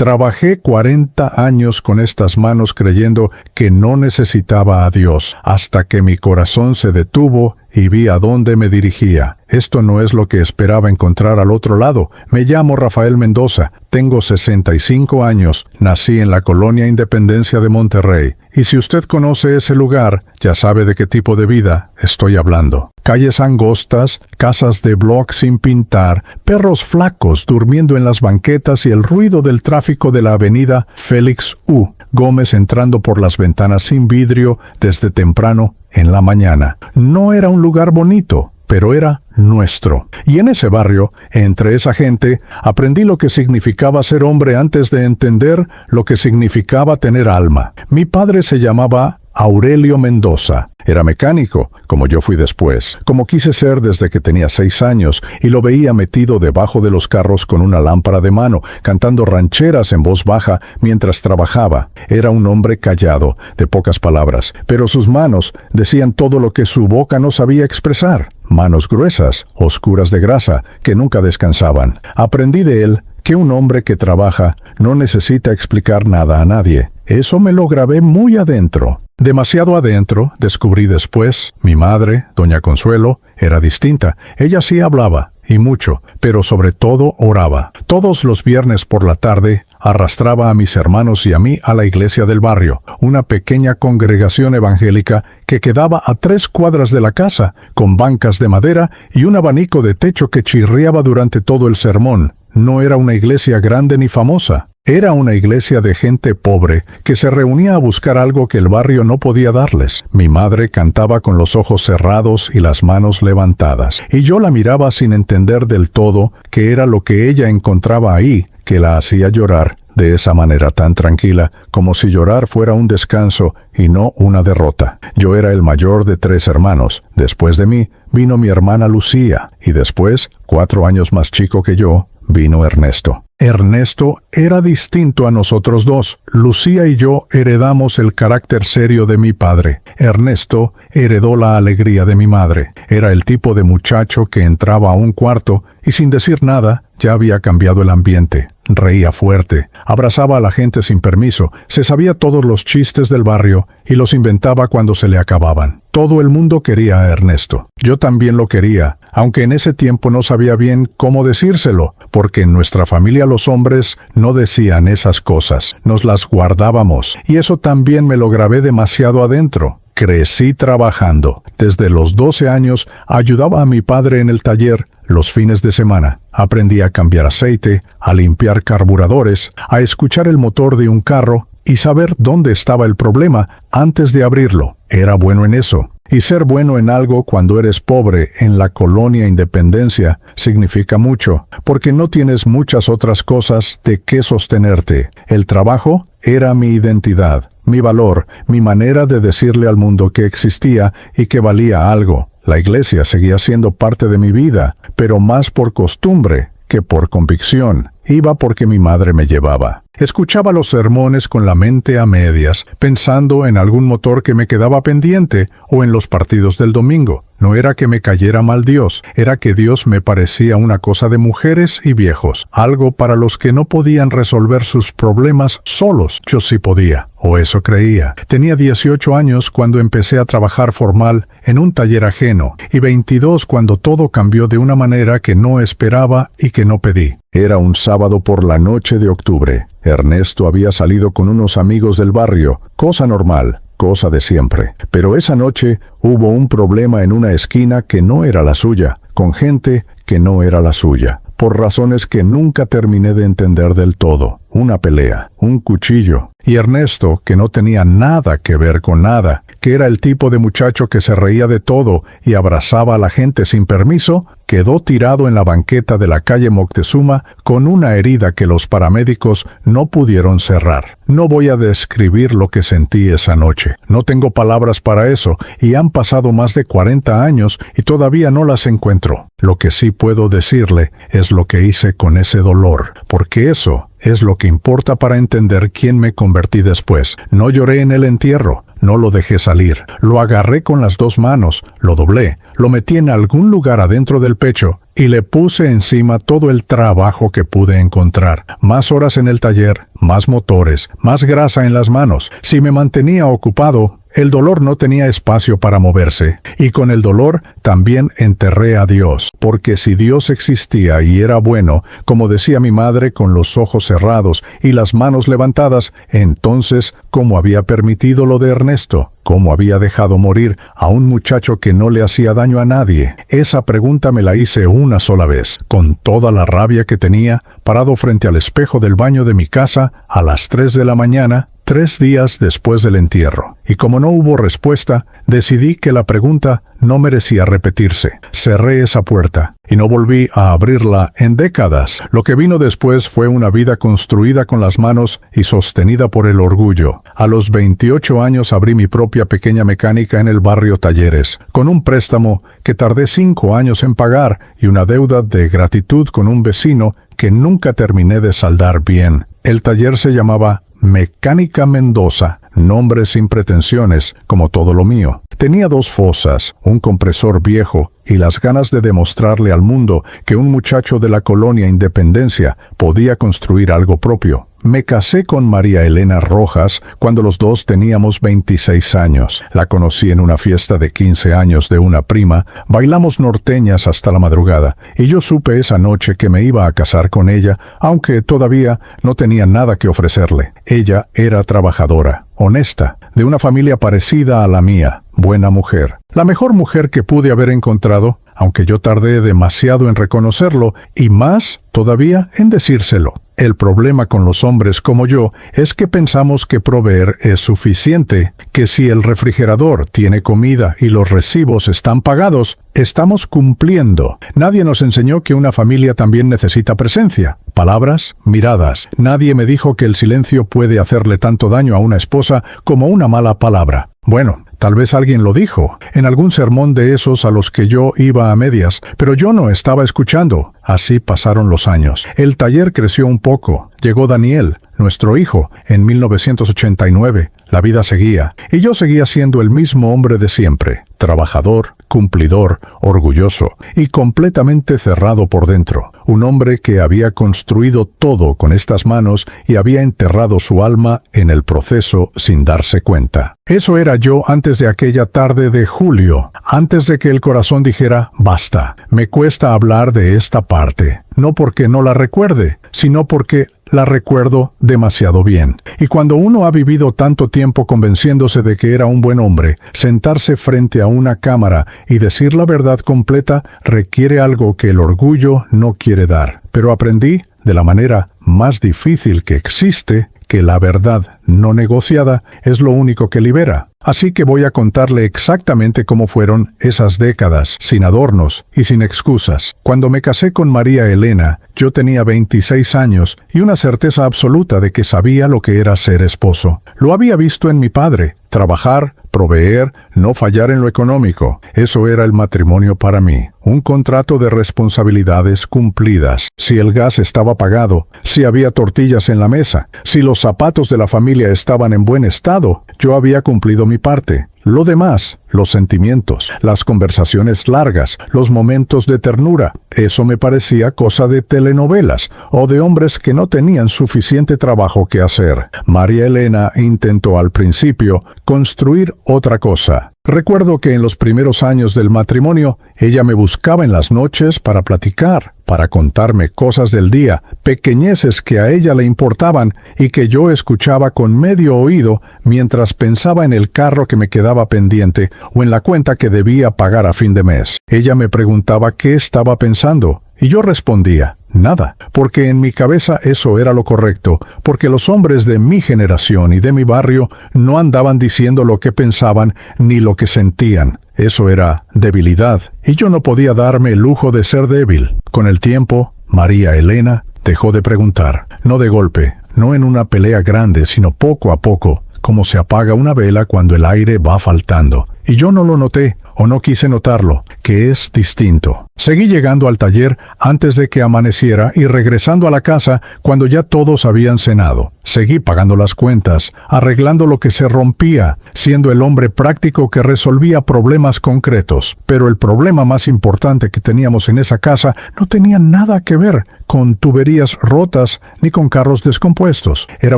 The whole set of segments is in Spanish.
Trabajé 40 años con estas manos creyendo que no necesitaba a Dios, hasta que mi corazón se detuvo y vi a dónde me dirigía. Esto no es lo que esperaba encontrar al otro lado. Me llamo Rafael Mendoza, tengo 65 años, nací en la colonia Independencia de Monterrey. Y si usted conoce ese lugar, ya sabe de qué tipo de vida estoy hablando. Calles angostas, casas de bloc sin pintar, perros flacos durmiendo en las banquetas y el ruido del tráfico de la avenida Félix U. Gómez entrando por las ventanas sin vidrio desde temprano en la mañana. No era un lugar bonito, pero era nuestro. Y en ese barrio, entre esa gente, aprendí lo que significaba ser hombre antes de entender lo que significaba tener alma. Mi padre se llamaba Aurelio Mendoza. Era mecánico, como yo fui después, como quise ser desde que tenía 6 años, y lo veía metido debajo de los carros con una lámpara de mano, cantando rancheras en voz baja mientras trabajaba. Era un hombre callado, de pocas palabras, pero sus manos decían todo lo que su boca no sabía expresar. Manos gruesas, oscuras de grasa, que nunca descansaban. Aprendí de él que un hombre que trabaja no necesita explicar nada a nadie. Eso me lo grabé muy adentro. Demasiado adentro, descubrí después, mi madre, doña Consuelo, era distinta. Ella sí hablaba, y mucho, pero sobre todo oraba. Todos los viernes por la tarde, arrastraba a mis hermanos y a mí a la iglesia del barrio, una pequeña congregación evangélica que quedaba a 3 cuadras de la casa, con bancas de madera y un abanico de techo que chirriaba durante todo el sermón. No era una iglesia grande ni famosa. Era una iglesia de gente pobre que se reunía a buscar algo que el barrio no podía darles. Mi madre cantaba con los ojos cerrados y las manos levantadas, y yo la miraba sin entender del todo qué era lo que ella encontraba ahí que la hacía llorar de esa manera tan tranquila, como si llorar fuera un descanso y no una derrota. Yo era el mayor de 3 hermanos. Después de mí vino mi hermana Lucía, y después, 4 años más chico que yo, vino Ernesto. Ernesto era distinto a nosotros dos. Lucía y yo heredamos el carácter serio de mi padre. Ernesto heredó la alegría de mi madre. Era el tipo de muchacho que entraba a un cuarto y sin decir nada ya había cambiado el ambiente. Reía fuerte, abrazaba a la gente sin permiso, se sabía todos los chistes del barrio y los inventaba cuando se le acababan. Todo el mundo quería a Ernesto. Yo también lo quería, aunque en ese tiempo no sabía bien cómo decírselo, porque en nuestra familia los hombres no decían esas cosas, nos las guardábamos, y eso también me lo grabé demasiado adentro. Crecí trabajando. Desde los 12 años ayudaba a mi padre en el taller los fines de semana. Aprendí a cambiar aceite, a limpiar carburadores, a escuchar el motor de un carro y saber dónde estaba el problema antes de abrirlo. Era bueno en eso. Y ser bueno en algo cuando eres pobre en la colonia Independencia significa mucho, porque no tienes muchas otras cosas de qué sostenerte. El trabajo era mi identidad, mi valor, mi manera de decirle al mundo que existía y que valía algo. La iglesia seguía siendo parte de mi vida, pero más por costumbre que por convicción. Iba porque mi madre me llevaba. Escuchaba los sermones con la mente a medias, pensando en algún motor que me quedaba pendiente o en los partidos del domingo. No era que me cayera mal Dios, era que Dios me parecía una cosa de mujeres y viejos, algo para los que no podían resolver sus problemas solos. Yo sí podía, o eso creía. Tenía 18 años cuando empecé a trabajar formal en un taller ajeno, y 22 cuando todo cambió de una manera que no esperaba y que no pedí. Era un sábado por la noche de octubre. Ernesto había salido con unos amigos del barrio, cosa normal, cosa de siempre. Pero esa noche hubo un problema en una esquina que no era la suya, con gente que no era la suya, por razones que nunca terminé de entender del todo. Una pelea, un cuchillo. Y Ernesto, que no tenía nada que ver con nada, que era el tipo de muchacho que se reía de todo y abrazaba a la gente sin permiso, quedó tirado en la banqueta de la calle Moctezuma con una herida que los paramédicos no pudieron cerrar. No voy a describir lo que sentí esa noche. No tengo palabras para eso, y han pasado más de 40 años y todavía no las encuentro. Lo que sí puedo decirle es lo que hice con ese dolor, porque eso es lo que importa para entender quién me convertí después. No lloré en el entierro, No lo dejé salir. Lo agarré con las dos manos, lo doblé, lo metí en algún lugar adentro del pecho y le puse encima todo el trabajo que pude encontrar. Más horas en el taller, más motores, más grasa en las manos. Si me mantenía ocupado, el dolor no tenía espacio para moverse, y con el dolor también enterré a Dios, porque si Dios existía y era bueno, como decía mi madre con los ojos cerrados y las manos levantadas, entonces, ¿cómo había permitido lo de Ernesto? ¿Cómo había dejado morir a un muchacho que no le hacía daño a nadie? Esa pregunta me la hice una sola vez, con toda la rabia que tenía, parado frente al espejo del baño de mi casa a las 3 de la mañana, 3 días después del entierro. Y como no hubo respuesta, decidí que la pregunta no merecía repetirse. Cerré esa puerta y no volví a abrirla en décadas. Lo que vino después fue una vida construida con las manos y sostenida por el orgullo. A los 28 años abrí mi propia pequeña mecánica en el barrio Talleres, con un préstamo que tardé 5 años en pagar y una deuda de gratitud con un vecino que nunca terminé de saldar bien. El taller se llamaba Mecánica Mendoza, nombre sin pretensiones, como todo lo mío. Tenía 2 fosas, un compresor viejo y las ganas de demostrarle al mundo que un muchacho de la colonia Independencia podía construir algo propio. Me casé con María Elena Rojas cuando los dos teníamos 26 años. La conocí en una fiesta de 15 años de una prima, bailamos norteñas hasta la madrugada, y yo supe esa noche que me iba a casar con ella, aunque todavía no tenía nada que ofrecerle. Ella era trabajadora, honesta, de una familia parecida a la mía, buena mujer. La mejor mujer que pude haber encontrado, aunque yo tardé demasiado en reconocerlo, y más todavía en decírselo. El problema con los hombres como yo es que pensamos que proveer es suficiente, que si el refrigerador tiene comida y los recibos están pagados, estamos cumpliendo. Nadie nos enseñó que una familia también necesita presencia, palabras, miradas. Nadie me dijo que el silencio puede hacerle tanto daño a una esposa como una mala palabra. Bueno, tal vez alguien lo dijo, en algún sermón de esos a los que yo iba a medias, pero yo no estaba escuchando. Así pasaron los años. El taller creció un poco. Llegó Daniel, nuestro hijo, en 1989. La vida seguía, y yo seguía siendo el mismo hombre de siempre, trabajador, cumplidor, orgulloso y completamente cerrado por dentro. Un hombre que había construido todo con estas manos y había enterrado su alma en el proceso sin darse cuenta. Eso era yo antes de aquella tarde de julio, antes de que el corazón dijera, basta. Me cuesta hablar de esta parte, no porque no la recuerde, sino porque la recuerdo demasiado bien. Y cuando uno ha vivido tanto tiempo convenciéndose de que era un buen hombre, sentarse frente a una cámara y decir la verdad completa requiere algo que el orgullo no quiere dar. Pero aprendí, de la manera más difícil que existe, que la verdad no negociada es lo único que libera. Así que voy a contarle exactamente cómo fueron esas décadas, sin adornos y sin excusas. Cuando me casé con María Elena, yo tenía 26 años y una certeza absoluta de que sabía lo que era ser esposo. Lo había visto en mi padre, trabajar, proveer, no fallar en lo económico. Eso era el matrimonio para mí. Un contrato de responsabilidades cumplidas. Si el gas estaba pagado, si había tortillas en la mesa, si los zapatos de la familia estaban en buen estado, yo había cumplido mi parte. Lo demás, los sentimientos, las conversaciones largas, los momentos de ternura, eso me parecía cosa de telenovelas o de hombres que no tenían suficiente trabajo que hacer. María Elena intentó al principio construir otra cosa. Recuerdo que en los primeros años del matrimonio, ella me buscaba en las noches para platicar, para contarme cosas del día, pequeñeces que a ella le importaban y que yo escuchaba con medio oído mientras pensaba en el carro que me quedaba pendiente o en la cuenta que debía pagar a fin de mes. Ella me preguntaba qué estaba pensando y yo respondía, nada, porque en mi cabeza eso era lo correcto, porque los hombres de mi generación y de mi barrio no andaban diciendo lo que pensaban ni lo que sentían. Eso era debilidad, y yo no podía darme el lujo de ser débil. Con el tiempo, María Elena dejó de preguntar, no de golpe, no en una pelea grande, sino poco a poco, como se apaga una vela cuando el aire va faltando. Y yo no lo noté, o no quise notarlo, que es distinto. Seguí llegando al taller antes de que amaneciera y regresando a la casa cuando ya todos habían cenado. Seguí pagando las cuentas, arreglando lo que se rompía, siendo el hombre práctico que resolvía problemas concretos. Pero el problema más importante que teníamos en esa casa no tenía nada que ver con tuberías rotas ni con carros descompuestos. Era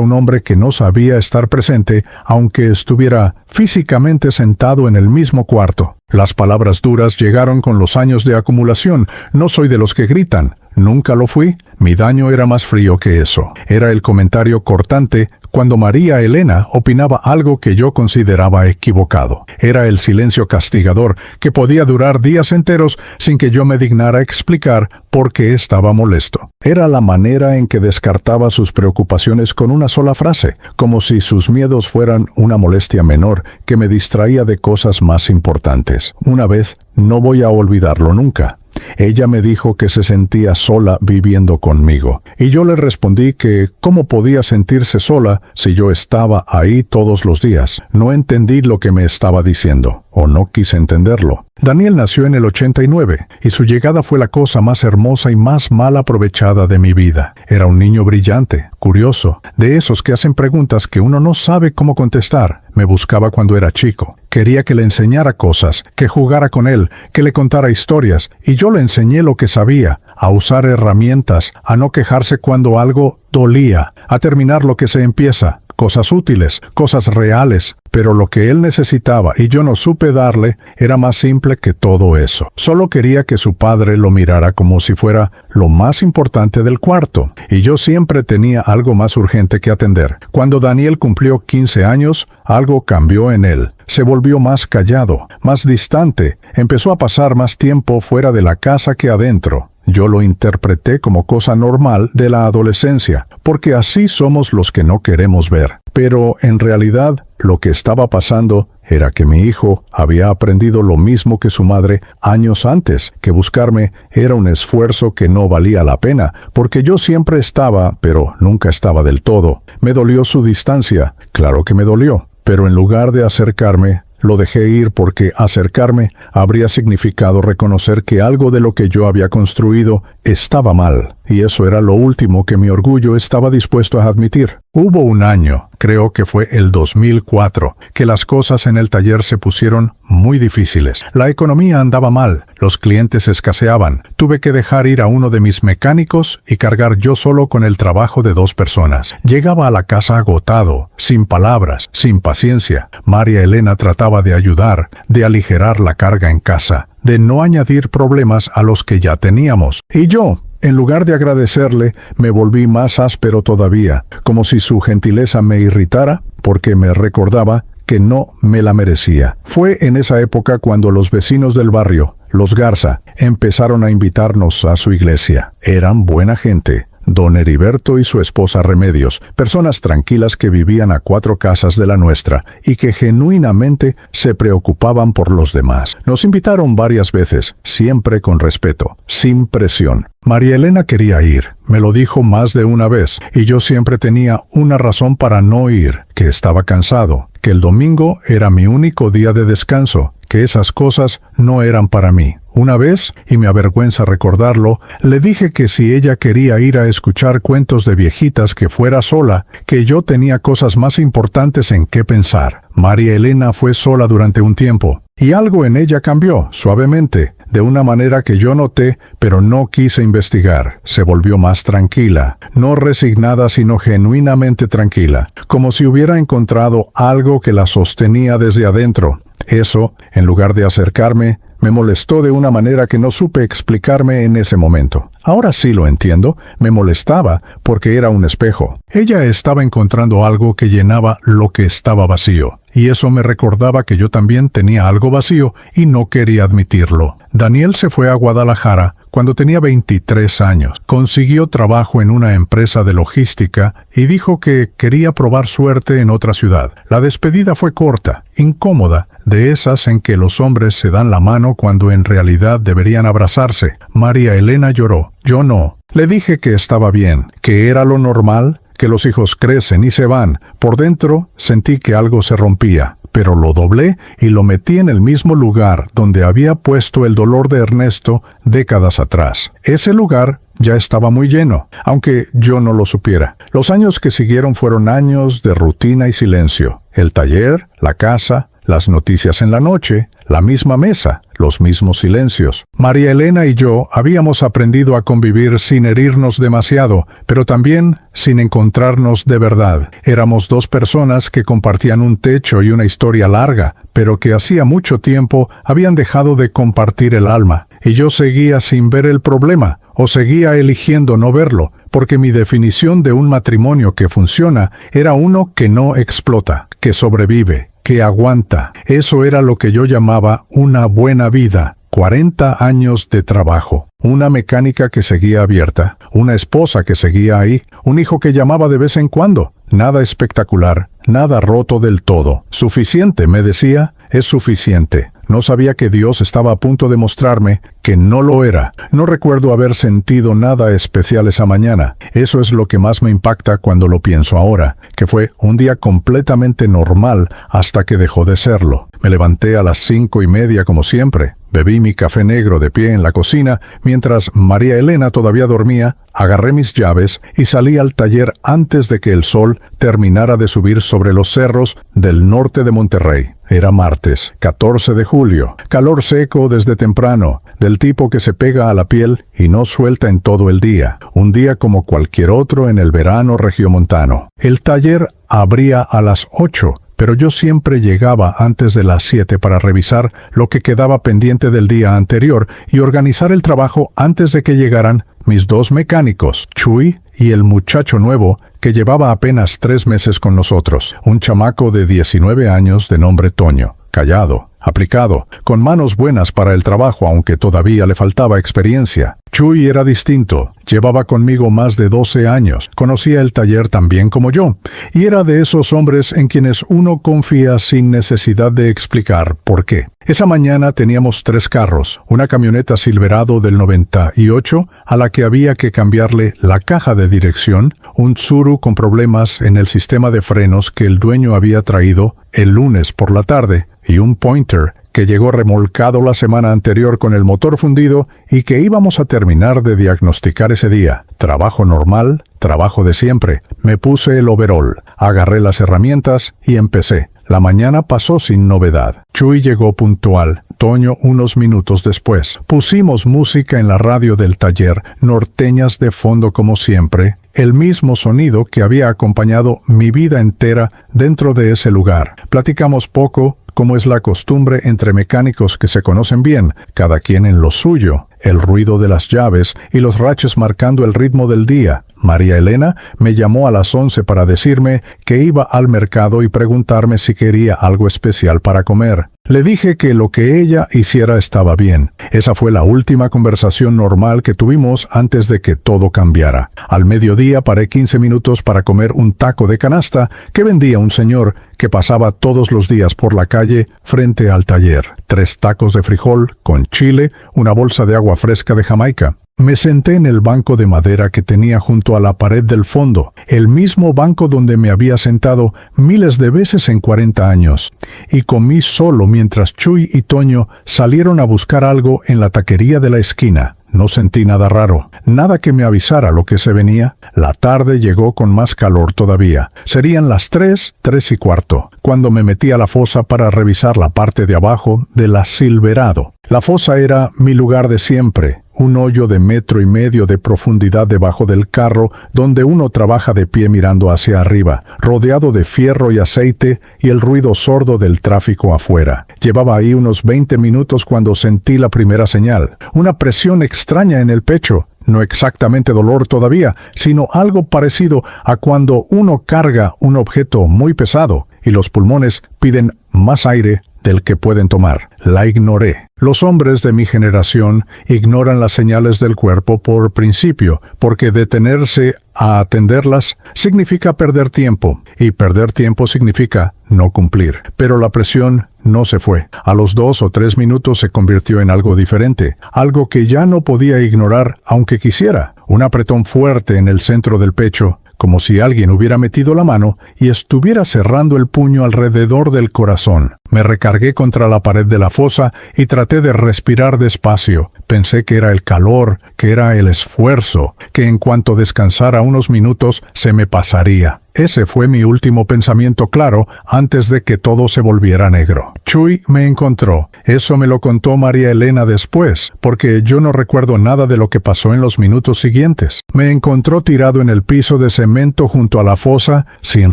un hombre que no sabía estar presente, aunque estuviera físicamente sentado en el mismo cuarto. Las palabras duras llegaron con los años de acumulación. No soy de los que gritan. Nunca lo fui. Mi daño era más frío que eso. Era el comentario cortante cuando María Elena opinaba algo que yo consideraba equivocado. Era el silencio castigador que podía durar días enteros sin que yo me dignara explicar por qué estaba molesto. Era la manera en que descartaba sus preocupaciones con una sola frase, como si sus miedos fueran una molestia menor que me distraía de cosas más importantes. Una vez, no voy a olvidarlo nunca. Ella me dijo que se sentía sola viviendo conmigo, y yo le respondí que cómo podía sentirse sola si yo estaba ahí todos los días. No entendí lo que me estaba diciendo, o no quise entenderlo. Daniel nació en el 89, y su llegada fue la cosa más hermosa y más mal aprovechada de mi vida. Era un niño brillante, curioso, de esos que hacen preguntas que uno no sabe cómo contestar. Me buscaba cuando era chico. Quería que le enseñara cosas, que jugara con él, que le contara historias, y yo le enseñé lo que sabía, a usar herramientas, a no quejarse cuando algo dolía, a terminar lo que se empieza, cosas útiles, cosas reales. Pero lo que él necesitaba y yo no supe darle era más simple que todo eso. Solo quería que su padre lo mirara como si fuera lo más importante del cuarto, y yo siempre tenía algo más urgente que atender. Cuando Daniel cumplió 15 años, algo cambió en él. Se volvió más callado, más distante, empezó a pasar más tiempo fuera de la casa que adentro. Yo lo interpreté como cosa normal de la adolescencia, porque así somos los que no queremos ver. Pero en realidad, lo que estaba pasando era que mi hijo había aprendido lo mismo que su madre años antes, que buscarme era un esfuerzo que no valía la pena, porque yo siempre estaba, pero nunca estaba del todo. Me dolió su distancia, claro que me dolió, pero en lugar de acercarme, lo dejé ir porque acercarme habría significado reconocer que algo de lo que yo había construido estaba mal, y eso era lo último que mi orgullo estaba dispuesto a admitir. Hubo un año, creo que fue el 2004, que las cosas en el taller se pusieron muy difíciles. La economía andaba mal, los clientes escaseaban. Tuve que dejar ir a uno de mis mecánicos y cargar yo solo con el trabajo de 2 personas. Llegaba a la casa agotado, sin palabras, sin paciencia. María Elena trataba de ayudar, de aligerar la carga en casa, de no añadir problemas a los que ya teníamos. Y yo, en lugar de agradecerle, me volví más áspero todavía, como si su gentileza me irritara, porque me recordaba que no me la merecía. Fue en esa época cuando los vecinos del barrio, los Garza, empezaron a invitarnos a su iglesia. Eran buena gente. Don Heriberto y su esposa Remedios, personas tranquilas que vivían a 4 casas de la nuestra y que genuinamente se preocupaban por los demás. Nos invitaron varias veces, siempre con respeto, sin presión. María Elena quería ir, me lo dijo más de una vez, y yo siempre tenía una razón para no ir, que estaba cansado, que el domingo era mi único día de descanso, que esas cosas no eran para mí. Una vez, y me avergüenza recordarlo, le dije que si ella quería ir a escuchar cuentos de viejitas que fuera sola, que yo tenía cosas más importantes en qué pensar. María Elena fue sola durante un tiempo, y algo en ella cambió, suavemente, de una manera que yo noté, pero no quise investigar. Se volvió más tranquila, no resignada sino genuinamente tranquila, como si hubiera encontrado algo que la sostenía desde adentro. Eso, en lugar de acercarme, me molestó de una manera que no supe explicarme en ese momento. Ahora sí lo entiendo, me molestaba porque era un espejo. Ella estaba encontrando algo que llenaba lo que estaba vacío, y eso me recordaba que yo también tenía algo vacío y no quería admitirlo. Daniel se fue a Guadalajara cuando tenía 23 años. Consiguió trabajo en una empresa de logística y dijo que quería probar suerte en otra ciudad. La despedida fue corta, incómoda, de esas en que los hombres se dan la mano cuando en realidad deberían abrazarse. María Elena lloró. Yo no. Le dije que estaba bien, que era lo normal, que los hijos crecen y se van. Por dentro sentí que algo se rompía, pero lo doblé y lo metí en el mismo lugar donde había puesto el dolor de Ernesto décadas atrás. Ese lugar ya estaba muy lleno, aunque yo no lo supiera. Los años que siguieron fueron años de rutina y silencio. El taller, la casa, las noticias en la noche, la misma mesa, los mismos silencios. María Elena y yo habíamos aprendido a convivir sin herirnos demasiado, pero también sin encontrarnos de verdad. Éramos dos personas que compartían un techo y una historia larga, pero que hacía mucho tiempo habían dejado de compartir el alma. Y yo seguía sin ver el problema, o seguía eligiendo no verlo, porque mi definición de un matrimonio que funciona era uno que no explota, que sobrevive, que aguanta. Eso era lo que yo llamaba una buena vida. 40 años de trabajo, una mecánica que seguía abierta, una esposa que seguía ahí, un hijo que llamaba de vez en cuando. Nada espectacular, nada roto del todo. Suficiente, me decía, es suficiente. No sabía que Dios estaba a punto de mostrarme que no lo era. No recuerdo haber sentido nada especial esa mañana. Eso es lo que más me impacta cuando lo pienso ahora, que fue un día completamente normal hasta que dejó de serlo. Me levanté a las 5:30 como siempre. Bebí mi café negro de pie en la cocina mientras María Elena todavía dormía, agarré mis llaves y salí al taller antes de que el sol terminara de subir sobre los cerros del norte de Monterrey. Era martes, 14 de julio, calor seco desde temprano, del tipo que se pega a la piel y no suelta en todo el día, un día como cualquier otro en el verano regiomontano. El taller abría a las 8, pero yo siempre llegaba antes de las 7 para revisar lo que quedaba pendiente del día anterior y organizar el trabajo antes de que llegaran mis dos mecánicos, Chuy y el muchacho nuevo que llevaba apenas 3 meses con nosotros, un chamaco de 19 años de nombre Toño, callado, aplicado, con manos buenas para el trabajo aunque todavía le faltaba experiencia. Chuy era distinto, llevaba conmigo más de 12 años, conocía el taller tan bien como yo, y era de esos hombres en quienes uno confía sin necesidad de explicar por qué. Esa mañana teníamos 3 carros, una camioneta Silverado del 98 a la que había que cambiarle la caja de dirección, un Tsuru con problemas en el sistema de frenos que el dueño había traído el lunes por la tarde, y un Pointer que llegó remolcado la semana anterior con el motor fundido y que íbamos a terminar de diagnosticar ese día. Trabajo normal, trabajo de siempre. Me puse el overol, agarré las herramientas y empecé. La mañana pasó sin novedad. Chuy llegó puntual, Toño unos minutos después. Pusimos música en la radio del taller, norteñas de fondo como siempre, el mismo sonido que había acompañado mi vida entera dentro de ese lugar. Platicamos poco, como es la costumbre entre mecánicos que se conocen bien, cada quien en lo suyo, el ruido de las llaves y los raches marcando el ritmo del día. María Elena me llamó a las 11 para decirme que iba al mercado y preguntarme si quería algo especial para comer. Le dije que lo que ella hiciera estaba bien. Esa fue la última conversación normal que tuvimos antes de que todo cambiara. Al mediodía paré 15 minutos para comer un taco de canasta que vendía un señor que pasaba todos los días por la calle frente al taller. 3 tacos de frijol con chile, una bolsa de agua fresca de Jamaica. Me senté en el banco de madera que tenía junto a la pared del fondo, el mismo banco donde me había sentado miles de veces en 40 años, y comí solo mientras Chuy y Toño salieron a buscar algo en la taquería de la esquina. No sentí nada raro, nada que me avisara lo que se venía. La tarde llegó con más calor todavía. Serían las 3:15, cuando me metí a la fosa para revisar la parte de abajo de la Silverado. La fosa era mi lugar de siempre, un hoyo de 1,5 metros de profundidad debajo del carro donde uno trabaja de pie mirando hacia arriba, rodeado de fierro y aceite y el ruido sordo del tráfico afuera. Llevaba ahí unos 20 minutos cuando sentí la primera señal, una presión extraña en el pecho. No exactamente dolor todavía, sino algo parecido a cuando uno carga un objeto muy pesado y los pulmones piden más aire del que pueden tomar. La ignoré. Los hombres de mi generación ignoran las señales del cuerpo por principio, porque detenerse a atenderlas significa perder tiempo, y perder tiempo significa no cumplir. Pero la presión no se fue. A los 2 o 3 minutos se convirtió en algo diferente, algo que ya no podía ignorar aunque quisiera. Un apretón fuerte en el centro del pecho, como si alguien hubiera metido la mano y estuviera cerrando el puño alrededor del corazón. Me recargué contra la pared de la fosa y traté de respirar despacio. Pensé que era el calor, que era el esfuerzo, que en cuanto descansara unos minutos se me pasaría. Ese fue mi último pensamiento claro antes de que todo se volviera negro. Chuy me encontró. Eso me lo contó María Elena después, porque yo no recuerdo nada de lo que pasó en los minutos siguientes. Me encontró tirado en el piso de cemento junto a la fosa, sin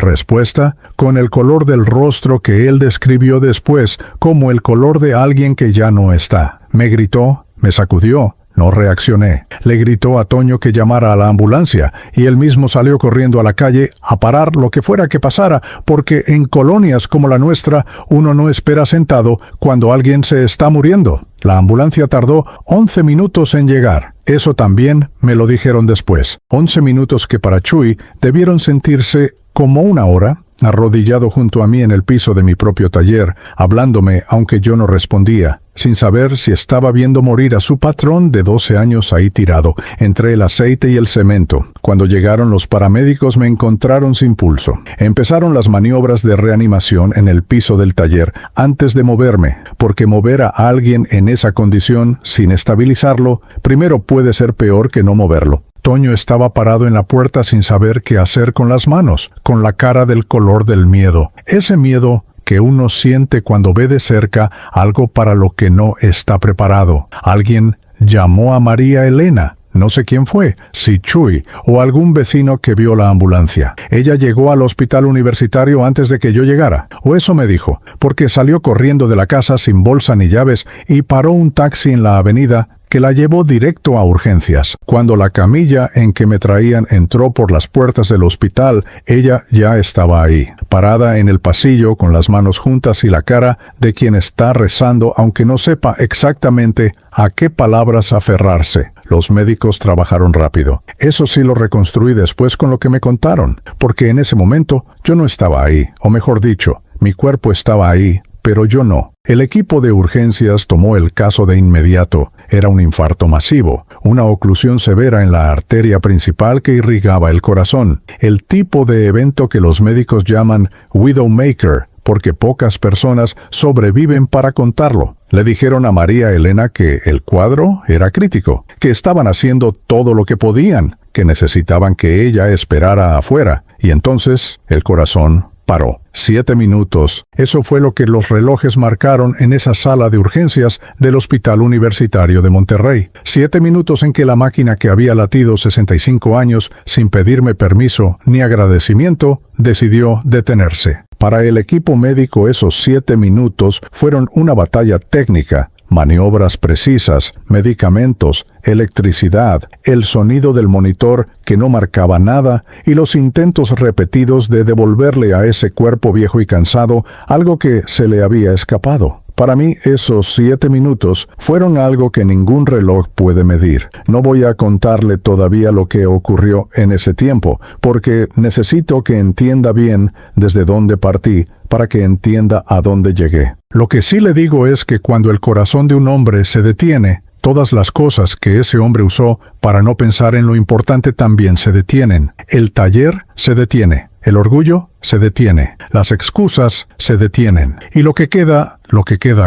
respuesta, con el color del rostro que él describió después como el color de alguien que ya no está. Me gritó, me sacudió. No reaccioné. Le gritó a Toño que llamara a la ambulancia, y él mismo salió corriendo a la calle a parar lo que fuera que pasara, porque en colonias como la nuestra uno no espera sentado cuando alguien se está muriendo. La ambulancia tardó 11 minutos en llegar. Eso también me lo dijeron después. 11 minutos que para Chuy debieron sentirse como una hora, arrodillado junto a mí en el piso de mi propio taller, hablándome aunque yo no respondía, sin saber si estaba viendo morir a su patrón de 12 años ahí tirado, entre el aceite y el cemento. Cuando llegaron los paramédicos me encontraron sin pulso. Empezaron las maniobras de reanimación en el piso del taller antes de moverme, porque mover a alguien en esa condición, sin estabilizarlo, primero puede ser peor que no moverlo. Toño estaba parado en la puerta sin saber qué hacer con las manos, con la cara del color del miedo. Ese miedo que uno siente cuando ve de cerca algo para lo que no está preparado. Alguien llamó a María Elena. No sé quién fue, si Chuy o algún vecino que vio la ambulancia. Ella llegó al hospital universitario antes de que yo llegara, o eso me dijo, porque salió corriendo de la casa sin bolsa ni llaves y paró un taxi en la avenida que la llevó directo a urgencias. Cuando la camilla en que me traían entró por las puertas del hospital, ella ya estaba ahí, parada en el pasillo con las manos juntas y la cara de quien está rezando aunque no sepa exactamente a qué palabras aferrarse. Los médicos trabajaron rápido. Eso sí lo reconstruí después con lo que me contaron, porque en ese momento yo no estaba ahí, o mejor dicho, mi cuerpo estaba ahí, pero yo no. El equipo de urgencias tomó el caso de inmediato. Era un infarto masivo, una oclusión severa en la arteria principal que irrigaba el corazón, el tipo de evento que los médicos llaman Widowmaker, porque pocas personas sobreviven para contarlo. Le dijeron a María Elena que el cuadro era crítico, que estaban haciendo todo lo que podían, que necesitaban que ella esperara afuera, y entonces el corazón paró. 7 minutos. Eso fue lo que los relojes marcaron en esa sala de urgencias del Hospital Universitario de Monterrey. 7 minutos en que la máquina que había latido 65 años sin pedirme permiso ni agradecimiento decidió detenerse. Para el equipo médico esos 7 minutos fueron una batalla técnica. Maniobras precisas, medicamentos, electricidad, el sonido del monitor que no marcaba nada y los intentos repetidos de devolverle a ese cuerpo viejo y cansado algo que se le había escapado. Para mí, esos 7 minutos fueron algo que ningún reloj puede medir. No voy a contarle todavía lo que ocurrió en ese tiempo, porque necesito que entienda bien desde dónde partí para que entienda a dónde llegué. Lo que sí le digo es que cuando el corazón de un hombre se detiene, todas las cosas que ese hombre usó para no pensar en lo importante también se detienen. El taller se detiene. El orgullo se detiene. Las excusas se detienen. Y lo que queda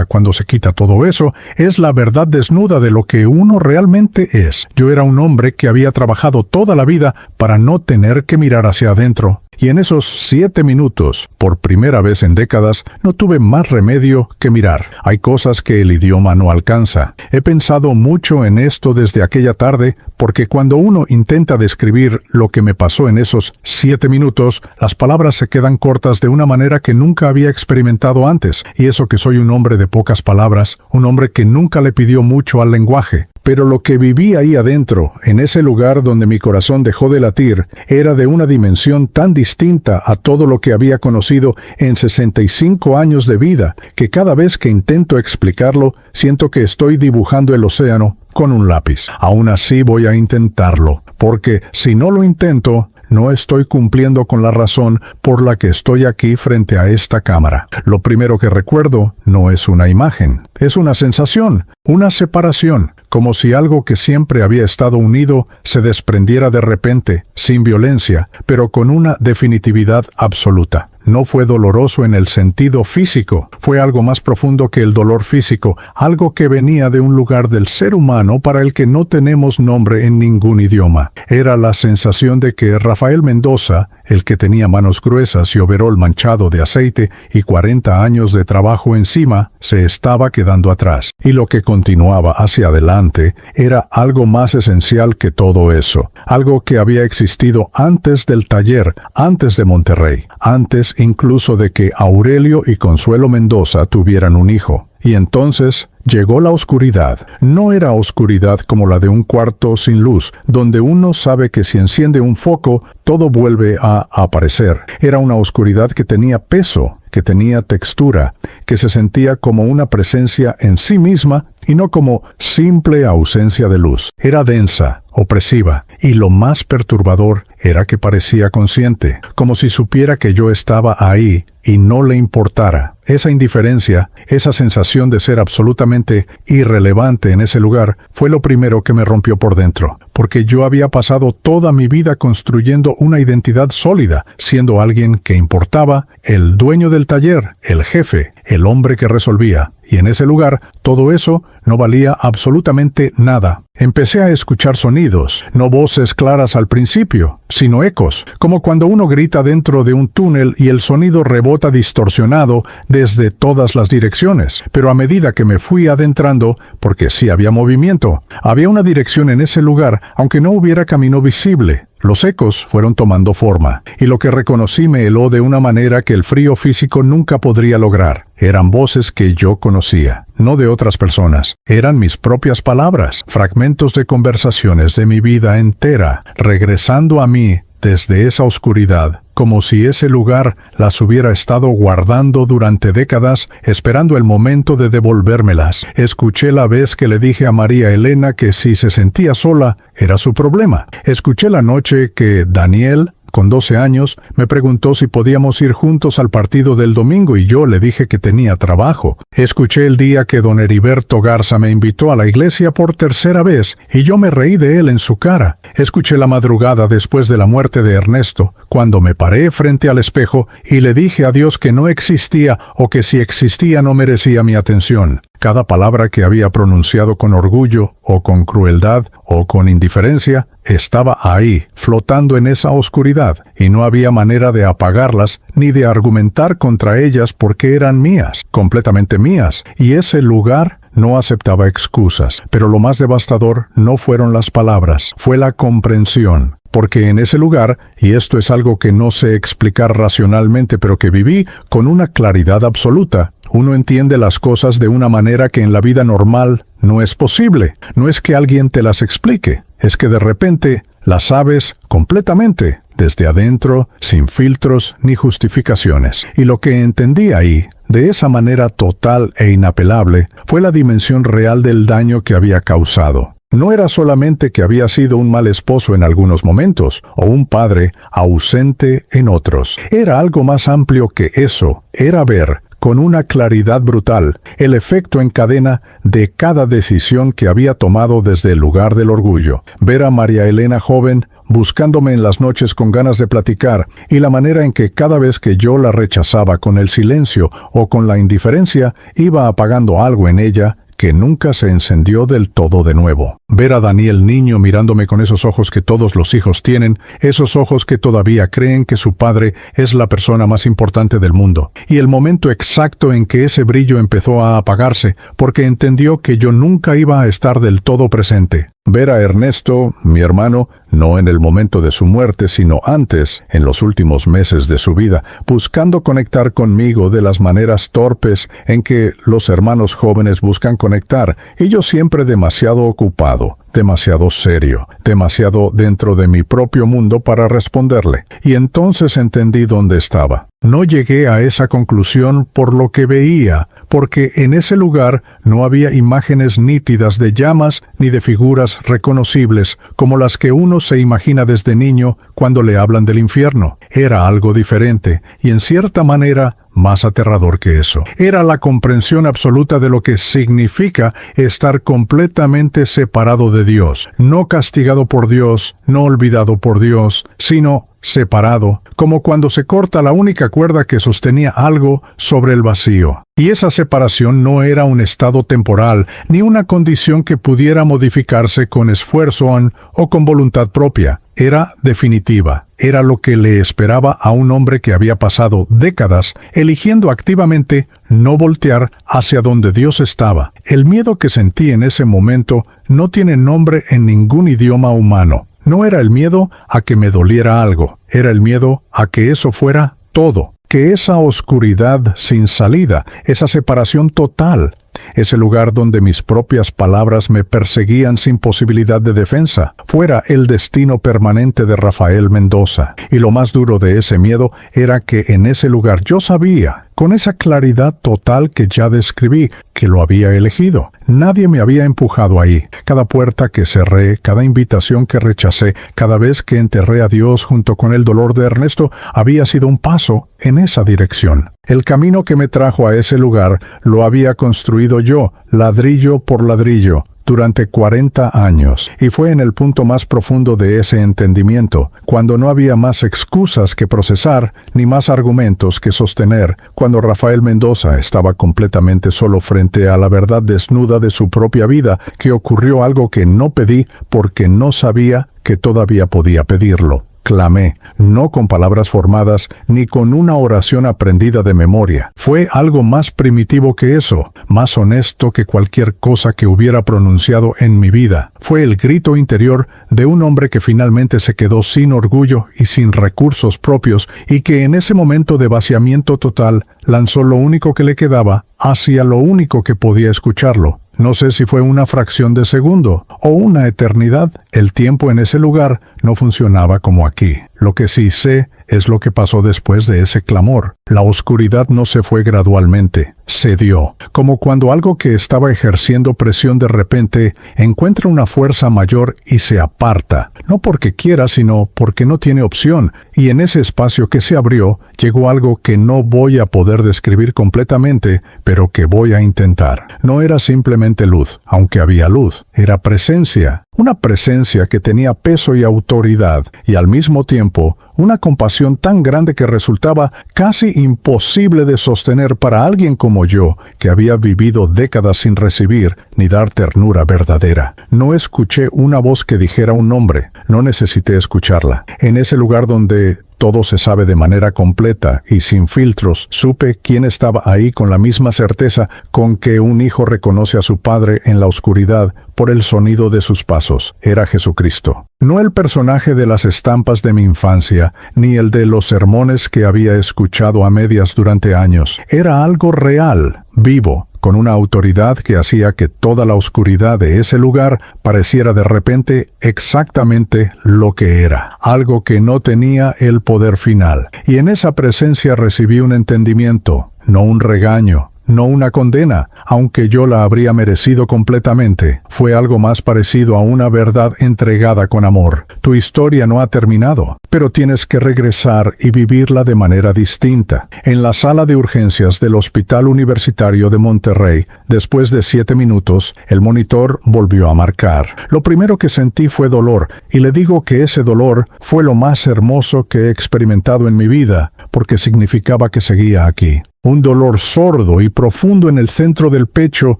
cuando se quita todo eso, es la verdad desnuda de lo que uno realmente es. Yo era un hombre que había trabajado toda la vida para no tener que mirar hacia adentro. Y en esos 7 minutos, por primera vez en décadas, no tuve más remedio que mirar. Hay cosas que el idioma no alcanza. He pensado mucho en esto desde aquella tarde, porque cuando uno intenta describir lo que me pasó en esos 7 minutos, las palabras se quedan cortas de una manera que nunca había experimentado antes. Y eso que soy un hombre de pocas palabras, un hombre que nunca le pidió mucho al lenguaje. Pero lo que viví ahí adentro, en ese lugar donde mi corazón dejó de latir, era de una dimensión tan distinta a todo lo que había conocido en 65 años de vida, que cada vez que intento explicarlo, siento que estoy dibujando el océano con un lápiz. Aún así voy a intentarlo, porque si no lo intento, no estoy cumpliendo con la razón por la que estoy aquí frente a esta cámara. Lo primero que recuerdo no es una imagen, es una sensación, una separación, como si algo que siempre había estado unido se desprendiera de repente, sin violencia, pero con una definitividad absoluta. No fue doloroso en el sentido físico, fue algo más profundo que el dolor físico, algo que venía de un lugar del ser humano para el que no tenemos nombre en ningún idioma. Era la sensación de que Rafael Mendoza, el que tenía manos gruesas y overol manchado de aceite y 40 años de trabajo encima, se estaba quedando atrás. Y lo que continuaba hacia adelante era algo más esencial que todo eso, algo que había existido antes del taller, antes de Monterrey, antes incluso de que Aurelio y Consuelo Mendoza tuvieran un hijo. Y entonces llegó la oscuridad. No era oscuridad como la de un cuarto sin luz, donde uno sabe que si enciende un foco, todo vuelve a aparecer. Era una oscuridad que tenía peso, que tenía textura, que se sentía como una presencia en sí misma y no como simple ausencia de luz. Era densa, opresiva, y lo más perturbador era que parecía consciente, como si supiera que yo estaba ahí y no le importara. Esa indiferencia, esa sensación de ser absolutamente irrelevante en ese lugar, fue lo primero que me rompió por dentro, porque yo había pasado toda mi vida construyendo una identidad sólida, siendo alguien que importaba, el dueño del taller, el jefe, el hombre que resolvía. Y en ese lugar, todo eso no valía absolutamente nada. Empecé a escuchar sonidos, no voces claras al principio, sino ecos, como cuando uno grita dentro de un túnel y el sonido rebota distorsionado desde todas las direcciones. Pero a medida que me fui adentrando, porque sí había movimiento, había una dirección en ese lugar, aunque no hubiera camino visible. Los ecos fueron tomando forma, y lo que reconocí me heló de una manera que el frío físico nunca podría lograr. Eran voces que yo conocía, no de otras personas. Eran mis propias palabras, fragmentos de conversaciones de mi vida entera, regresando a mí desde esa oscuridad, como si ese lugar las hubiera estado guardando durante décadas, esperando el momento de devolvérmelas. Escuché la vez que le dije a María Elena que si se sentía sola, era su problema. Escuché la noche que Daniel, con 12 años, me preguntó si podíamos ir juntos al partido del domingo y yo le dije que tenía trabajo. Escuché el día que don Heriberto Garza me invitó a la iglesia por tercera vez y yo me reí de él en su cara. Escuché la madrugada después de la muerte de Ernesto, cuando me paré frente al espejo y le dije a Dios que no existía o que si existía no merecía mi atención. Cada palabra que había pronunciado con orgullo, o con crueldad, o con indiferencia, estaba ahí, flotando en esa oscuridad, y no había manera de apagarlas, ni de argumentar contra ellas porque eran mías, completamente mías, y ese lugar no aceptaba excusas. Pero lo más devastador no fueron las palabras, fue la comprensión. Porque en ese lugar, y esto es algo que no sé explicar racionalmente, pero que viví con una claridad absoluta, uno entiende las cosas de una manera que en la vida normal no es posible. No es que alguien te las explique, es que de repente las sabes completamente, desde adentro, sin filtros ni justificaciones. Y lo que entendí ahí, de esa manera total e inapelable, fue la dimensión real del daño que había causado. No era solamente que había sido un mal esposo en algunos momentos, o un padre ausente en otros. Era algo más amplio que eso. Era ver, con una claridad brutal, el efecto en cadena de cada decisión que había tomado desde el lugar del orgullo. Ver a María Elena joven, buscándome en las noches con ganas de platicar, y la manera en que cada vez que yo la rechazaba con el silencio o con la indiferencia, iba apagando algo en ella que nunca se encendió del todo de nuevo. Ver a Daniel niño mirándome con esos ojos que todos los hijos tienen, esos ojos que todavía creen que su padre es la persona más importante del mundo. Y el momento exacto en que ese brillo empezó a apagarse, porque entendió que yo nunca iba a estar del todo presente. Ver a Ernesto, mi hermano, no en el momento de su muerte, sino antes, en los últimos meses de su vida, buscando conectar conmigo de las maneras torpes en que los hermanos jóvenes buscan conectar, y yo siempre demasiado ocupado, demasiado serio, demasiado dentro de mi propio mundo para responderle. Y entonces entendí dónde estaba. No llegué a esa conclusión por lo que veía, porque en ese lugar no había imágenes nítidas de llamas ni de figuras reconocibles como las que uno se imagina desde niño cuando le hablan del infierno. Era algo diferente y en cierta manera más aterrador que eso. Era la comprensión absoluta de lo que significa estar completamente separado de Dios, no castigado por Dios, no olvidado por Dios, sino separado, como cuando se corta la única cuerda que sostenía algo sobre el vacío. Y esa separación no era un estado temporal, ni una condición que pudiera modificarse con esfuerzo o con voluntad propia. Era definitiva. Era lo que le esperaba a un hombre que había pasado décadas eligiendo activamente no voltear hacia donde Dios estaba. El miedo que sentí en ese momento no tiene nombre en ningún idioma humano. No era el miedo a que me doliera algo, era el miedo a que eso fuera todo, que esa oscuridad sin salida, esa separación total, ese lugar donde mis propias palabras me perseguían sin posibilidad de defensa, fuera el destino permanente de Rafael Mendoza. Y lo más duro de ese miedo era que en ese lugar yo sabía, con esa claridad total que ya describí, que lo había elegido. Nadie me había empujado ahí. Cada puerta que cerré, cada invitación que rechacé, cada vez que enterré a Dios junto con el dolor de Ernesto, había sido un paso en esa dirección. El camino que me trajo a ese lugar lo había construido yo, ladrillo por ladrillo, durante 40 años, y fue en el punto más profundo de ese entendimiento, cuando no había más excusas que procesar, ni más argumentos que sostener, cuando Rafael Mendoza estaba completamente solo frente a la verdad desnuda de su propia vida, que ocurrió algo que no pedí porque no sabía que todavía podía pedirlo. Clamé, no con palabras formadas, ni con una oración aprendida de memoria. Fue algo más primitivo que eso, más honesto que cualquier cosa que hubiera pronunciado en mi vida. Fue el grito interior de un hombre que finalmente se quedó sin orgullo y sin recursos propios, y que en ese momento de vaciamiento total lanzó lo único que le quedaba hacia lo único que podía escucharlo. No sé si fue una fracción de segundo o una eternidad. El tiempo en ese lugar no funcionaba como aquí. Lo que sí sé es lo que pasó después de ese clamor. La oscuridad no se fue gradualmente, se dio, como cuando algo que estaba ejerciendo presión de repente encuentra una fuerza mayor y se aparta, no porque quiera, sino porque no tiene opción, y en ese espacio que se abrió llegó algo que no voy a poder describir completamente, pero que voy a intentar. No era simplemente luz, aunque había luz, era presencia. Una presencia que tenía peso y autoridad, y al mismo tiempo una compasión tan grande que resultaba casi imposible de sostener para alguien como yo, que había vivido décadas sin recibir ni dar ternura verdadera. No escuché una voz que dijera un nombre, no necesité escucharla. En ese lugar donde todo se sabe de manera completa y sin filtros, supe quién estaba ahí con la misma certeza con que un hijo reconoce a su padre en la oscuridad por el sonido de sus pasos. Era Jesucristo. No el personaje de las estampas de mi infancia, ni el de los sermones que había escuchado a medias durante años. Era algo real, vivo, con una autoridad que hacía que toda la oscuridad de ese lugar pareciera de repente exactamente lo que era, algo que no tenía el poder final. Y en esa presencia recibí un entendimiento, no un regaño, no una condena, aunque yo la habría merecido completamente. Fue algo más parecido a una verdad entregada con amor. Tu historia no ha terminado, pero tienes que regresar y vivirla de manera distinta. En la sala de urgencias del Hospital Universitario de Monterrey, después de 7 minutos, el monitor volvió a marcar. Lo primero que sentí fue dolor, y le digo que ese dolor fue lo más hermoso que he experimentado en mi vida, porque significaba que seguía aquí. Un dolor sordo y profundo en el centro del pecho,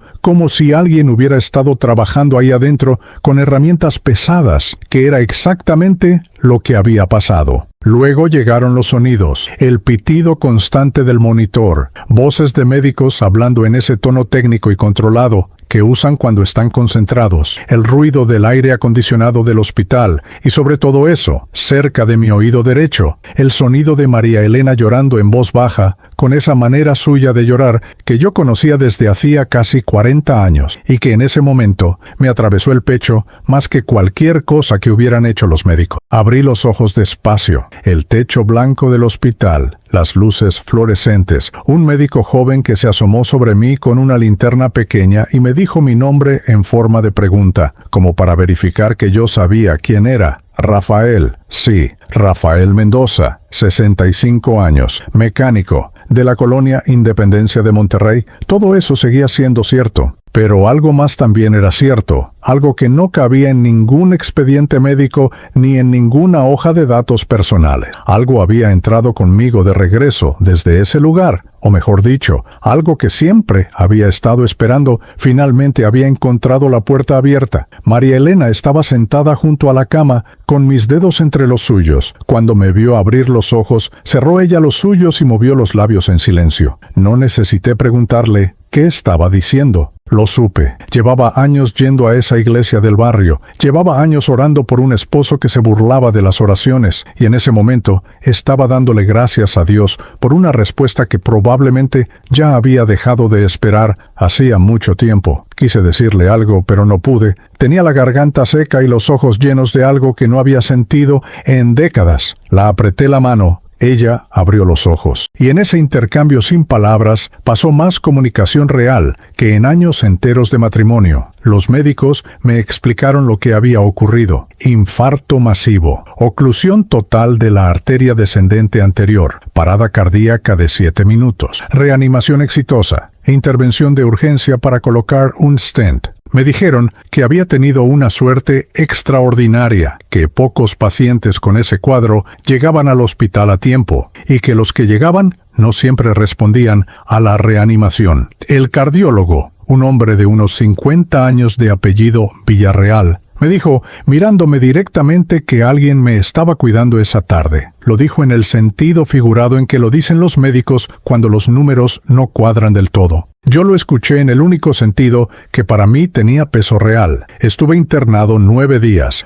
como si alguien hubiera estado trabajando ahí adentro con herramientas pesadas, que era exactamente lo que había pasado. Luego llegaron los sonidos, el pitido constante del monitor, voces de médicos hablando en ese tono técnico y controlado que usan cuando están concentrados, el ruido del aire acondicionado del hospital, y sobre todo eso, cerca de mi oído derecho, el sonido de María Elena llorando en voz baja, con esa manera suya de llorar que yo conocía desde hacía casi 40 años, y que en ese momento me atravesó el pecho más que cualquier cosa que hubieran hecho los médicos. Abrí los ojos despacio. El techo blanco del hospital, las luces fluorescentes, un médico joven que se asomó sobre mí con una linterna pequeña y me dijo mi nombre en forma de pregunta, como para verificar que yo sabía quién era. Rafael, sí, Rafael Mendoza, 65 años, mecánico, de la colonia Independencia de Monterrey. Todo eso seguía siendo cierto. Pero algo más también era cierto, algo que no cabía en ningún expediente médico ni en ninguna hoja de datos personales. Algo había entrado conmigo de regreso desde ese lugar, o mejor dicho, algo que siempre había estado esperando, finalmente había encontrado la puerta abierta. María Elena estaba sentada junto a la cama, con mis dedos entre los suyos. Cuando me vio abrir los ojos, cerró ella los suyos y movió los labios en silencio. No necesité preguntarle qué estaba diciendo. Lo supe. Llevaba años yendo a esa iglesia del barrio. Llevaba años orando por un esposo que se burlaba de las oraciones. Y en ese momento estaba dándole gracias a Dios por una respuesta que probablemente ya había dejado de esperar hacía mucho tiempo. Quise decirle algo, pero no pude. Tenía la garganta seca y los ojos llenos de algo que no había sentido en décadas. La apreté la mano. Ella abrió los ojos, y en ese intercambio sin palabras pasó más comunicación real que en años enteros de matrimonio. Los médicos me explicaron lo que había ocurrido. Infarto masivo, oclusión total de la arteria descendente anterior, parada cardíaca de 7 minutos, reanimación exitosa, intervención de urgencia para colocar un stent. Me dijeron que había tenido una suerte extraordinaria, que pocos pacientes con ese cuadro llegaban al hospital a tiempo, y que los que llegaban no siempre respondían a la reanimación. El cardiólogo, un hombre de unos 50 años de apellido Villarreal, me dijo, mirándome directamente, que alguien me estaba cuidando esa tarde. Lo dijo en el sentido figurado en que lo dicen los médicos cuando los números no cuadran del todo. Yo lo escuché en el único sentido que para mí tenía peso real. Estuve internado 9 días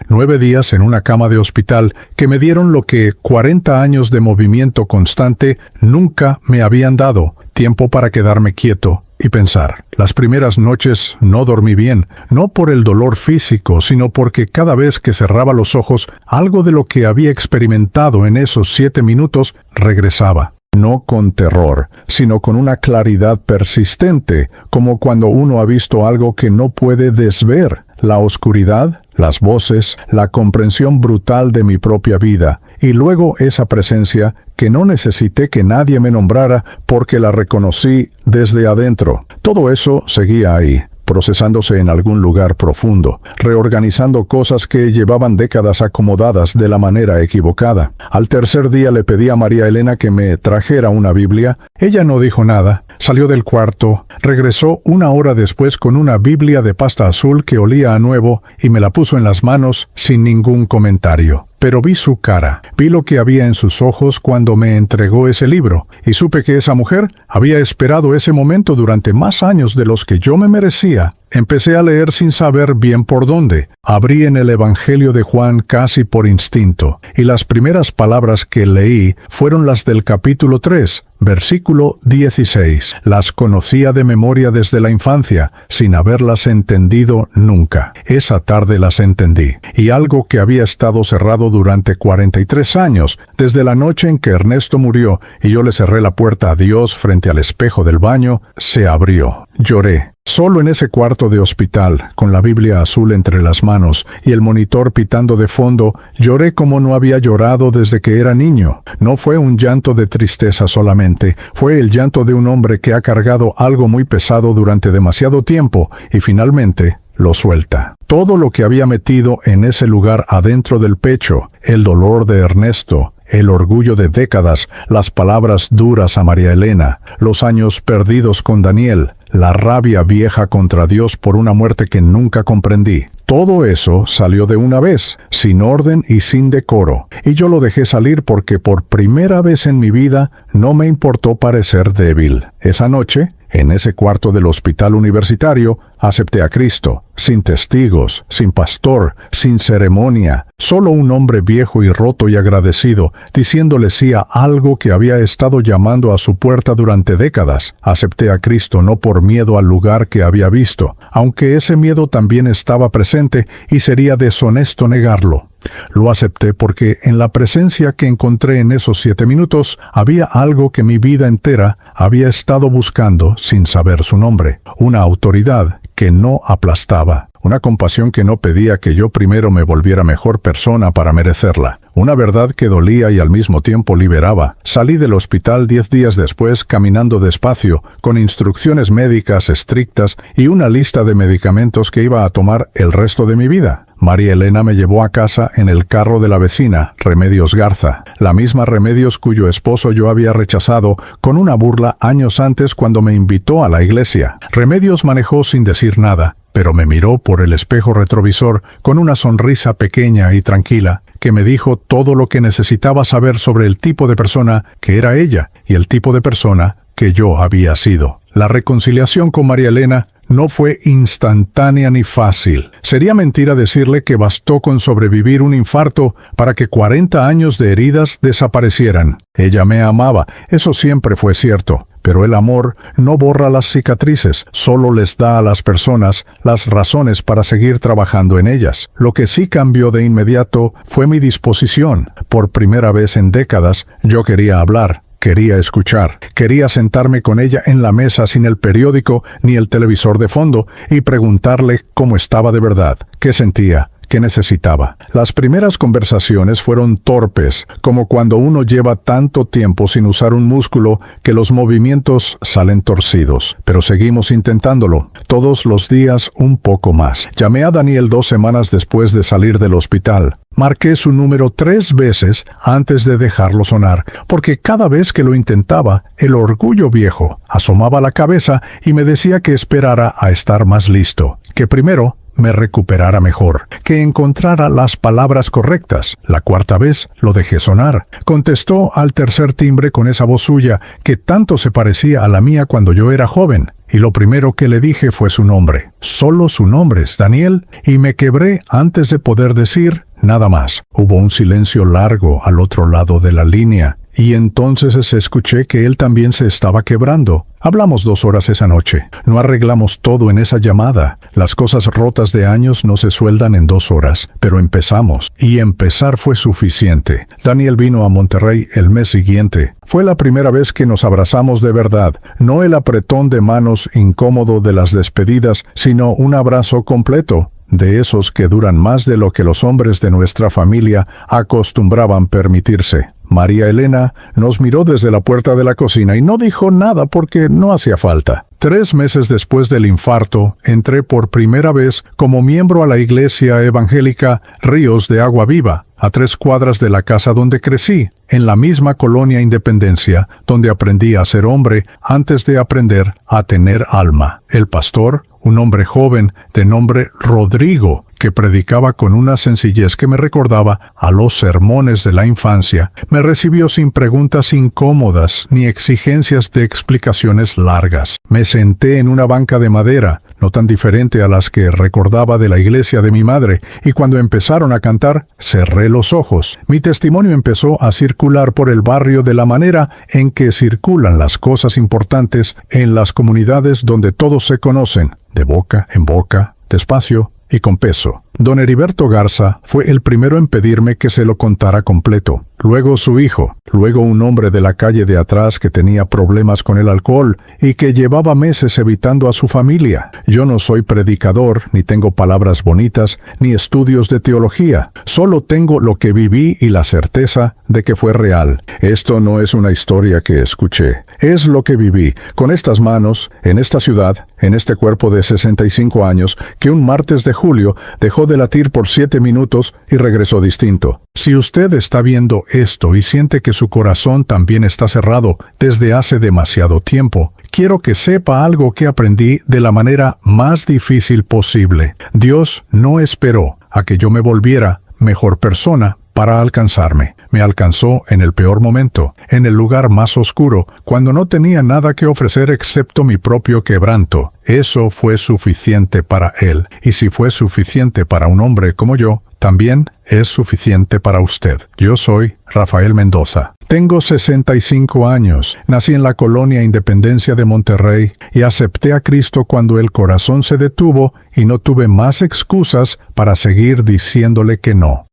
en una cama de hospital que me dieron lo que 40 años de movimiento constante nunca me habían dado, tiempo para quedarme quieto y pensar. Las primeras noches no dormí bien, no por el dolor físico, sino porque cada vez que cerraba los ojos, algo de lo que había experimentado en esos 7 minutos regresaba. No con terror, sino con una claridad persistente, como cuando uno ha visto algo que no puede desver. La oscuridad, las voces, la comprensión brutal de mi propia vida, y luego esa presencia que no necesité que nadie me nombrara porque la reconocí desde adentro. Todo eso seguía ahí, procesándose en algún lugar profundo, reorganizando cosas que llevaban décadas acomodadas de la manera equivocada. Al tercer día le pedí a María Elena que me trajera una Biblia. Ella no dijo nada, salió del cuarto, regresó 1 hora después con una Biblia de pasta azul que olía a nuevo y me la puso en las manos sin ningún comentario. Pero vi su cara, vi lo que había en sus ojos cuando me entregó ese libro, y supe que esa mujer había esperado ese momento durante más años de los que yo me merecía. Empecé a leer sin saber bien por dónde. Abrí en el Evangelio de Juan casi por instinto, y las primeras palabras que leí fueron las del capítulo 3, versículo 16. Las conocía de memoria desde la infancia, sin haberlas entendido nunca. Esa tarde las entendí, y algo que había estado cerrado durante 43 años, desde la noche en que Ernesto murió y yo le cerré la puerta a Dios frente al espejo del baño, se abrió. Lloré. Solo en ese cuarto de hospital, con la Biblia azul entre las manos y el monitor pitando de fondo, lloré como no había llorado desde que era niño. No fue un llanto de tristeza solamente, fue el llanto de un hombre que ha cargado algo muy pesado durante demasiado tiempo y finalmente lo suelta. Todo lo que había metido en ese lugar adentro del pecho, el dolor de Ernesto, el orgullo de décadas, las palabras duras a María Elena, los años perdidos con Daniel, la rabia vieja contra Dios por una muerte que nunca comprendí. Todo eso salió de una vez, sin orden y sin decoro, y yo lo dejé salir porque por primera vez en mi vida no me importó parecer débil. Esa noche, en ese cuarto del hospital universitario, Acepté a Cristo, sin testigos, sin pastor, sin ceremonia, solo un hombre viejo y roto y agradecido, diciéndole sí a algo que había estado llamando a su puerta durante décadas. Acepté a Cristo no por miedo al lugar que había visto, aunque ese miedo también estaba presente y sería deshonesto negarlo. Lo acepté porque en la presencia que encontré en esos 7 minutos había algo que mi vida entera había estado buscando sin saber su nombre, una autoridad que no aplastaba, una compasión que no pedía que yo primero me volviera mejor persona para merecerla, una verdad que dolía y al mismo tiempo liberaba. Salí del hospital 10 días después caminando despacio, con instrucciones médicas estrictas y una lista de medicamentos que iba a tomar el resto de mi vida. María Elena me llevó a casa en el carro de la vecina, Remedios Garza, la misma Remedios cuyo esposo yo había rechazado con una burla años antes cuando me invitó a la iglesia. Remedios manejó sin decir nada, pero me miró por el espejo retrovisor con una sonrisa pequeña y tranquila, que me dijo todo lo que necesitaba saber sobre el tipo de persona que era ella y el tipo de persona que yo había sido. La reconciliación con María Elena no fue instantánea ni fácil. Sería mentira decirle que bastó con sobrevivir un infarto para que 40 años de heridas desaparecieran. Ella me amaba, eso siempre fue cierto, pero el amor no borra las cicatrices, solo les da a las personas las razones para seguir trabajando en ellas. Lo que sí cambió de inmediato fue mi disposición. Por primera vez en décadas, yo quería hablar. Quería escuchar, quería sentarme con ella en la mesa sin el periódico ni el televisor de fondo y preguntarle cómo estaba de verdad, qué sentía, qué necesitaba. Las primeras conversaciones fueron torpes, como cuando uno lleva tanto tiempo sin usar un músculo que los movimientos salen torcidos. Pero seguimos intentándolo, todos los días un poco más. Llamé a Daniel 2 semanas después de salir del hospital. Marqué su número 3 veces antes de dejarlo sonar, porque cada vez que lo intentaba, el orgullo viejo asomaba la cabeza y me decía que esperara a estar más listo, que primero me recuperara mejor, que encontrara las palabras correctas. La 4ª vez lo dejé sonar. Contestó al tercer timbre con esa voz suya que tanto se parecía a la mía cuando yo era joven. Y lo primero que le dije fue su nombre. Solo su nombre, Daniel, y me quebré antes de poder decir nada más. Hubo un silencio largo al otro lado de la línea, y entonces escuché que él también se estaba quebrando. Hablamos 2 horas esa noche. No arreglamos todo en esa llamada. Las cosas rotas de años no se sueldan en 2 horas, pero empezamos, y empezar fue suficiente. Daniel vino a Monterrey el mes siguiente. Fue la primera vez que nos abrazamos de verdad, no el apretón de manos incómodo de las despedidas, sino un abrazo completo, de esos que duran más de lo que los hombres de nuestra familia acostumbraban permitirse. María Elena nos miró desde la puerta de la cocina y no dijo nada porque no hacía falta. 3 meses después del infarto, entré por primera vez como miembro a la iglesia evangélica Ríos de Agua Viva, a 3 cuadras de la casa donde crecí, en la misma colonia Independencia, donde aprendí a ser hombre antes de aprender a tener alma. El pastor, un hombre joven de nombre Rodrigo, que predicaba con una sencillez que me recordaba a los sermones de la infancia, me recibió sin preguntas incómodas ni exigencias de explicaciones largas. Me senté en una banca de madera, no tan diferente a las que recordaba de la iglesia de mi madre, y cuando empezaron a cantar, cerré los ojos. Mi testimonio empezó a circular por el barrio de la manera en que circulan las cosas importantes en las comunidades donde todos se conocen, de boca en boca, despacio y con peso. Don Heriberto Garza fue el primero en pedirme que se lo contara completo. Luego su hijo, luego un hombre de la calle de atrás que tenía problemas con el alcohol y que llevaba meses evitando a su familia. Yo no soy predicador, ni tengo palabras bonitas, ni estudios de teología. Solo tengo lo que viví y la certeza de que fue real. Esto no es una historia que escuché. Es lo que viví, con estas manos, en esta ciudad, en este cuerpo de 65 años, que un martes de julio dejó de latir por 7 minutos y regresó distinto. Si usted está viendo esto y siente que su corazón también está cerrado desde hace demasiado tiempo, quiero que sepa algo que aprendí de la manera más difícil posible. Dios no esperó a que yo me volviera mejor persona para alcanzarme. me alcanzó en el peor momento, en el lugar más oscuro, cuando no tenía nada que ofrecer excepto mi propio quebranto. Eso fue suficiente para Él, y si fue suficiente para un hombre como yo, también es suficiente para usted. Yo soy Rafael Mendoza. Tengo 65 años, nací en la colonia Independencia de Monterrey y acepté a Cristo cuando el corazón se detuvo y no tuve más excusas para seguir diciéndole que no.